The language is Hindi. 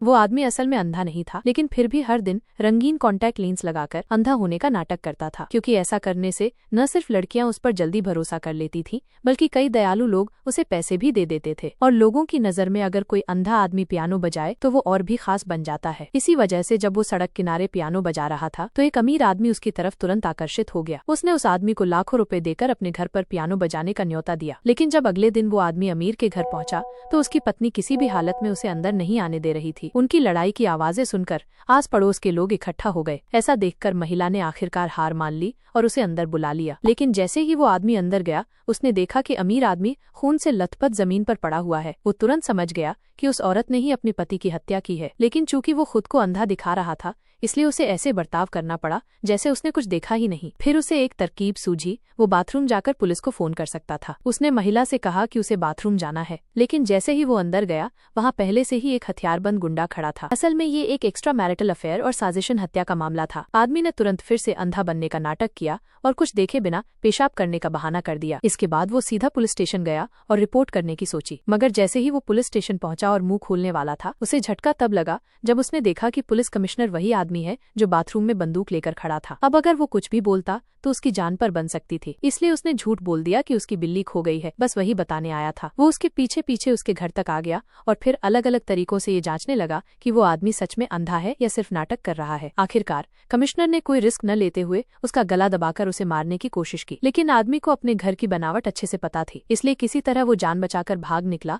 वो आदमी असल में अंधा नहीं था, लेकिन फिर भी हर दिन रंगीन कॉन्टैक्ट लेंस लगाकर अंधा होने का नाटक करता था, क्योंकि ऐसा करने से न सिर्फ लड़कियां उस पर जल्दी भरोसा कर लेती थीं, बल्कि कई दयालु लोग उसे पैसे भी दे देते थे। और लोगों की नजर में अगर कोई अंधा आदमी पियानो बजाए तो वो और भी खास बन जाता है। इसी वजह से जब वो सड़क किनारे पियानो बजा रहा था तो एक अमीर आदमी उसकी तरफ तुरंत आकर्षित हो गया। उसने उस आदमी को लाखों रुपए देकर अपने घर पर पियानो बजाने का न्योता दिया। लेकिन जब अगले दिन वो आदमी अमीर के घर पहुंचा तो उसकी पत्नी किसी भी हालत में उसे अंदर नहीं आने दे रही थी। उनकी लड़ाई की आवाजें सुनकर आस पड़ोस के लोग इकट्ठा हो गए। ऐसा देखकर महिला ने आखिरकार हार मान ली और उसे अंदर बुला लिया। लेकिन जैसे ही वो आदमी अंदर गया, उसने देखा कि अमीर आदमी खून से लथपथ जमीन पर पड़ा हुआ है। वो तुरंत समझ गया कि उस औरत ने ही अपने पति की हत्या की है, लेकिन चूंकि वो खुद को अंधा दिखा रहा था, इसलिए उसे ऐसे बर्ताव करना पड़ा जैसे उसने कुछ देखा ही नहीं। फिर उसे एक तरकीब सूझी, वो बाथरूम जाकर पुलिस को फोन कर सकता था। उसने महिला से कहा कि उसे बाथरूम जाना है, लेकिन जैसे ही वो अंदर गया, वहाँ पहले से ही एक हथियारबंद गुंडा खड़ा था। असल में ये एक एक्स्ट्रा मैरिटल अफेयर और साजिशन हत्या का मामला था। आदमी ने तुरंत फिर से अंधा बनने का नाटक किया और कुछ देखे बिना पेशाब करने का बहाना कर दिया। इसके बाद वो सीधा पुलिस स्टेशन गया और रिपोर्ट करने की सोची, मगर जैसे ही वो पुलिस स्टेशन पहुंचा और मुंह खोलने वाला था, उसे झटका तब लगा जब उसने देखा कि पुलिस कमिश्नर वही आदमी है जो बाथरूम में बंदूक लेकर खड़ा था। अब अगर वो कुछ भी बोलता तो उसकी जान पर बन सकती थी, इसलिए उसने झूठ बोल दिया कि उसकी बिल्ली खो गई है, बस वही बताने आया था। वो उसके पीछे पीछे उसके घर तक आ गया और फिर अलग अलग तरीकों से ये जांचने लगा कि वो आदमी सच में अंधा है या सिर्फ नाटक कर रहा है। आखिरकार कमिश्नर ने कोई रिस्क न लेते हुए उसका गला दबाकर उसे मारने की कोशिश की, लेकिन आदमी को अपने घर की बनावट अच्छे से पता थी, इसलिए किसी तरह वो जान बचाकर भाग निकला